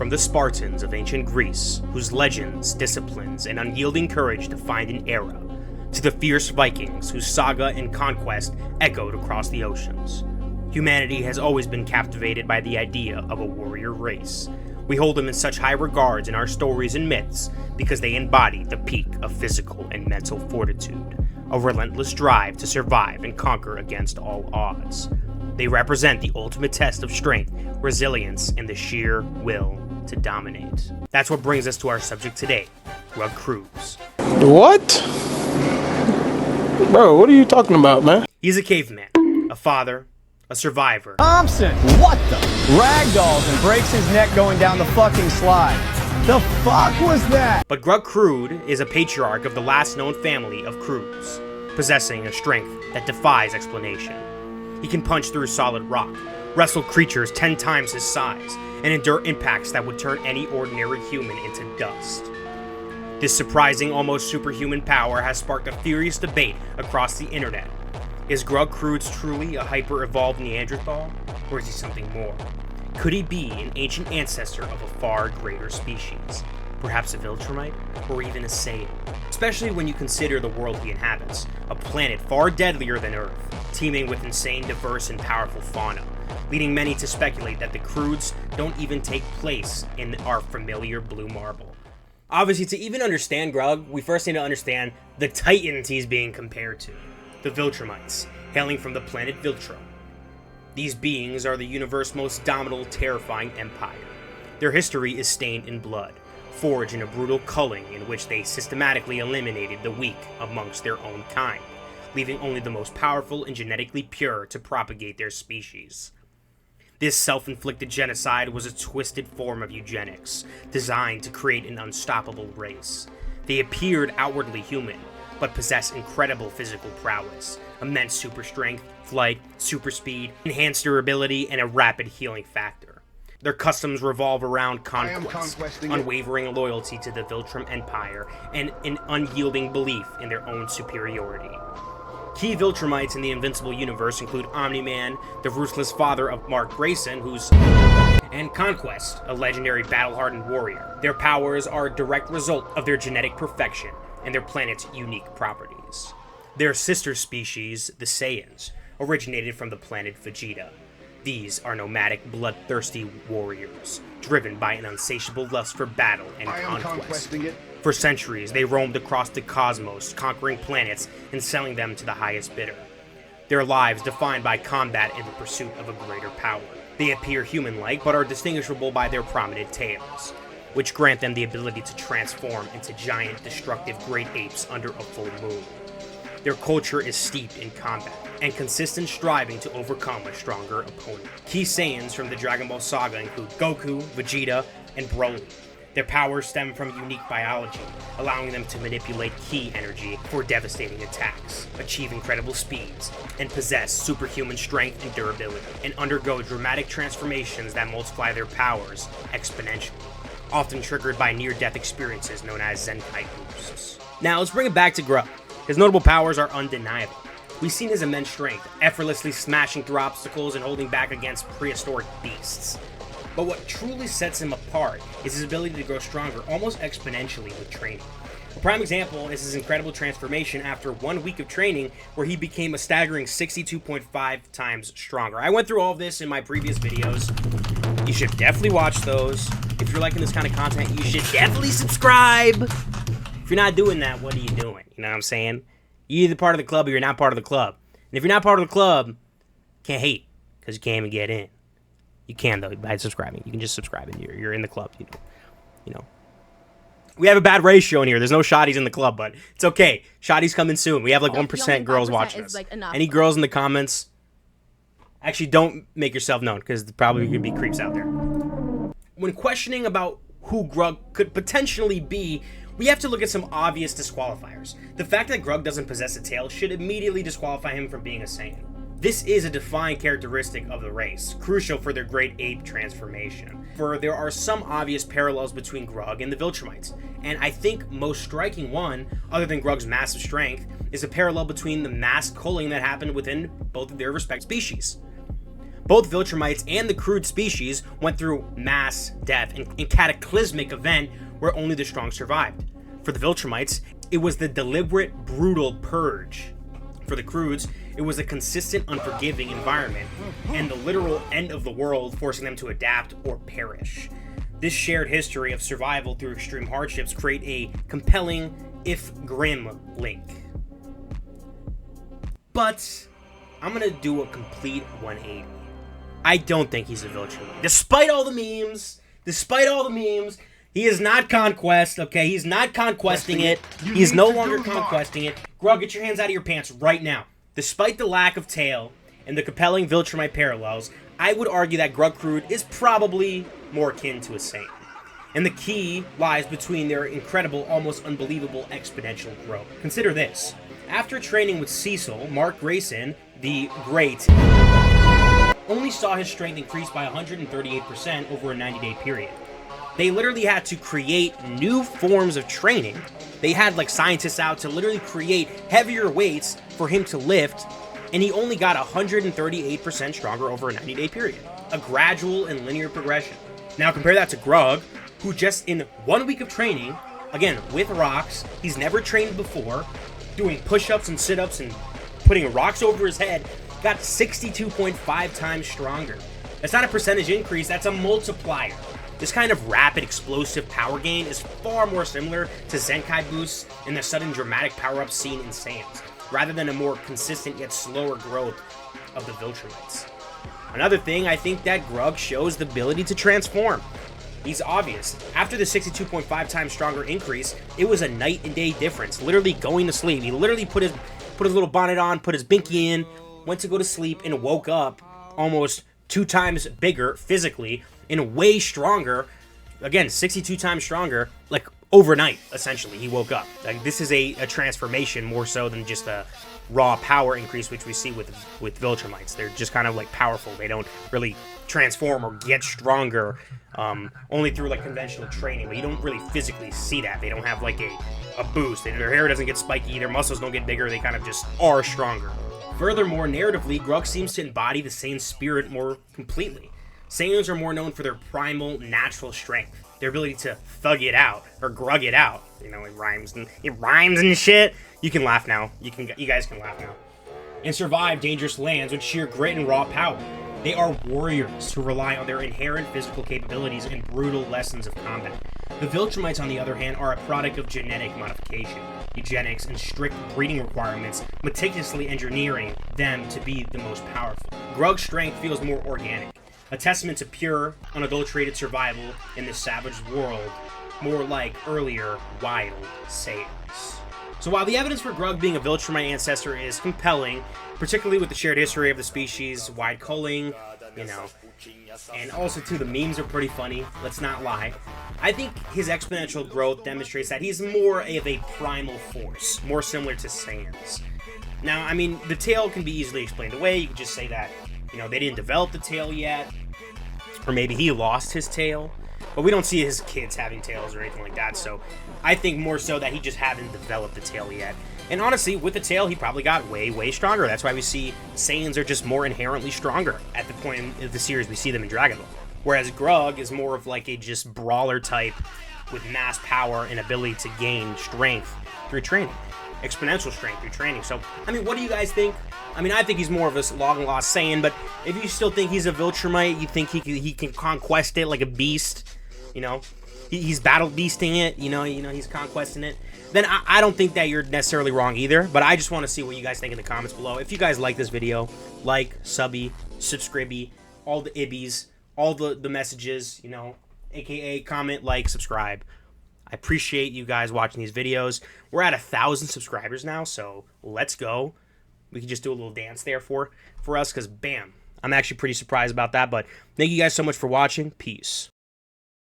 From the Spartans of ancient Greece, whose legends, disciplines, and unyielding courage defined an era, to the fierce Vikings whose saga and conquest echoed across the oceans. Humanity has always been captivated by the idea of a warrior race. We hold them in such high regards in our stories and myths because they embody the peak of physical and mental fortitude, a relentless drive to survive and conquer against all odds. They represent the ultimate test of strength, resilience, and the sheer will to dominate. That's what brings us to our subject today, Grug Crood. What? Bro, what are you talking about, man? He's a caveman, a father, a survivor. Thompson, what the? Ragdolls and breaks his neck going down the fucking slide. The fuck was that? But Grug Crood is a patriarch of the last known family of Croods, possessing a strength that defies explanation. He can punch through solid rock, wrestle creatures 10 times his size, and endure impacts that would turn any ordinary human into dust. This surprising, almost superhuman power has sparked a furious debate across the internet. Is Grug Crood truly a hyper-evolved Neanderthal, or is he something more? Could he be an ancient ancestor of a far greater species? Perhaps a Viltrumite, or even a Saiyan? Especially when you consider the world he inhabits, a planet far deadlier than Earth, teeming with insane, diverse, and powerful fauna, leading many to speculate that the Croods don't even take place in our familiar blue marble. Obviously, to even understand Grug, we first need to understand the titans he's being compared to, the Viltrumites, hailing from the planet Viltrum. These beings are the universe's most dominant, terrifying empire. Their history is stained in blood, forged in a brutal culling in which they systematically eliminated the weak amongst their own kind, leaving only the most powerful and genetically pure to propagate their species. This self-inflicted genocide was a twisted form of eugenics, designed to create an unstoppable race. They appeared outwardly human, but possess incredible physical prowess, immense super strength, flight, super speed, enhanced durability, and a rapid healing factor. Their customs revolve around conquest, unwavering loyalty to the Viltrum Empire, and an unyielding belief in their own superiority. Key Viltrumites in the Invincible universe include Omni-Man, the ruthless father of Mark Grayson, and Conquest, a legendary battle-hardened warrior. Their powers are a direct result of their genetic perfection and their planet's unique properties. Their sister species, the Saiyans, originated from the planet Vegeta. These are nomadic, bloodthirsty warriors, driven by an insatiable lust for battle and conquest. For centuries, they roamed across the cosmos, conquering planets and selling them to the highest bidder. Their lives defined by combat and the pursuit of a greater power. They appear human-like, but are distinguishable by their prominent tails, which grant them the ability to transform into giant, destructive great apes under a full moon. Their culture is steeped in combat and consistent striving to overcome a stronger opponent. Key Saiyans from the Dragon Ball saga include Goku, Vegeta, and Broly. Their powers stem from unique biology, allowing them to manipulate ki energy for devastating attacks, achieve incredible speeds, and possess superhuman strength and durability, and undergo dramatic transformations that multiply their powers exponentially, often triggered by near-death experiences known as Zenkai boosts. Now, let's bring it back to Grug. His notable powers are undeniable. We've seen his immense strength, effortlessly smashing through obstacles and holding back against prehistoric beasts. But what truly sets him apart is his ability to grow stronger almost exponentially with training. A prime example is his incredible transformation after 1 week of training, where he became a staggering 62.5 times stronger. I went through all of this in my previous videos. You should definitely watch those. If you're liking this kind of content, you should definitely subscribe. If you're not doing that, what are you doing? You know what I'm saying? You're either part of the club or you're not part of the club. And if you're not part of the club, can't hate, because you can't even get in. You can, though, by subscribing. You can just subscribe and you're in the club. You know. We have a bad ratio in here. There's no shotties in the club, but it's okay. Shotties coming soon. We have like 1% girls watching us. Like enough. Any girls in the comments? Actually, don't make yourself known, because there's probably going to be creeps out there. When questioning about who Grug could potentially be, we have to look at some obvious disqualifiers. The fact that Grug doesn't possess a tail should immediately disqualify him from being a Saiyan. This is a defining characteristic of the race, crucial for their great ape transformation. For there are some obvious parallels between Grug and the Viltrumites, and I think most striking one, other than Grug's massive strength, is a parallel between the mass culling that happened within both of their respective species. Both Viltrumites and the Crood species went through mass death and cataclysmic event where only the strong survived. For the Viltrumites, it was the deliberate, brutal purge. For the Croods, it was a consistent, unforgiving environment and the literal end of the world, forcing them to adapt or perish. This shared history of survival through extreme hardships create a compelling, if grim, link. But I'm gonna do a complete 180. I don't think he's a Viltrumite. Despite all the memes, he is not conquest, okay? He's not conquesting it. He's no longer conquesting it. Grug, get your hands out of your pants right now. Despite the lack of tail and the compelling Viltrumite parallels, I would argue that Grug Crood is probably more akin to a Saiyan. And the key lies between their incredible, almost unbelievable exponential growth. Consider this. After training with Cecil, Mark Grayson, the Great, only saw his strength increase by 138% over a 90-day period. They literally had to create new forms of training. They had like scientists out to literally create heavier weights for him to lift, and he only got 138% stronger over a 90-day period. A gradual and linear progression. Now compare that to Grug, who just in 1 week of training, again, with rocks, he's never trained before, doing push-ups and sit-ups and putting rocks over his head, got 62.5 times stronger. That's not a percentage increase, that's a multiplier. This kind of rapid, explosive power gain is far more similar to Zenkai boosts and the sudden dramatic power-ups seen in Saiyans, rather than a more consistent yet slower growth of the Viltrumites. Another thing, I think that Grug shows the ability to transform. He's obvious. After the 62.5 times stronger increase, it was a night and day difference, literally going to sleep. He literally put his little bonnet on, put his binky in, went to go to sleep, and woke up almost 2 times bigger physically and way stronger. Again, 62 times stronger, like overnight, essentially, he woke up. Like, this is a transformation more so than just a raw power increase, which we see with Viltrumites. They're just kind of like powerful. They don't really transform or get stronger only through like conventional training, but you don't really physically see that. They don't have like a boost. Their hair doesn't get spiky, their muscles don't get bigger, they kind of just are stronger. Furthermore, narratively, Grug seems to embody the Saiyan spirit more completely. Saiyans are more known for their primal, natural strength, their ability to thug it out, or grug it out. You know, it rhymes and shit. You can laugh now. You guys can laugh now. And survive dangerous lands with sheer grit and raw power. They are warriors who rely on their inherent physical capabilities and brutal lessons of combat. The Viltrumites, on the other hand, are a product of genetic modification, eugenics, and strict breeding requirements, meticulously engineering them to be the most powerful. Grug's strength feels more organic, a testament to pure, unadulterated survival in this savage world, more like earlier wild Saiyans. So while the evidence for Grug being a Viltrumite ancestor is compelling, particularly with the shared history of the species, wide culling, you know, and also too, the memes are pretty funny, let's not lie, I think his exponential growth demonstrates that he's more of a primal force, more similar to Saiyans. Now, I mean, the tail can be easily explained away. You could just say that, you know, they didn't develop the tail yet, or maybe he lost his tail. But we don't see his kids having tails or anything like that, so I think more so that he just hasn't developed the tail yet. And honestly, with the tail, he probably got way, way stronger. That's why we see Saiyans are just more inherently stronger at the point of the series we see them in Dragon Ball. Whereas Grug is more of like a just brawler type with mass power and ability to gain strength through training. Exponential strength through training. So, I mean, what do you guys think? I mean, I think he's more of a long-lost Saiyan, but if you still think he's a Viltrumite, you think he can conquest it like a beast, you know, he's battle beasting it, you know, he's conquesting it, then I don't think that you're necessarily wrong either. But I just want to see what you guys think in the comments below. If you guys like this video, like, subby, subscribey, all the ibbies, all the messages, you know, aka comment, like, subscribe. I appreciate you guys watching these videos. We're at 1,000 subscribers now, so let's go. We can just do a little dance there for us, because bam, I'm actually pretty surprised about that. But thank you guys so much for watching. Peace.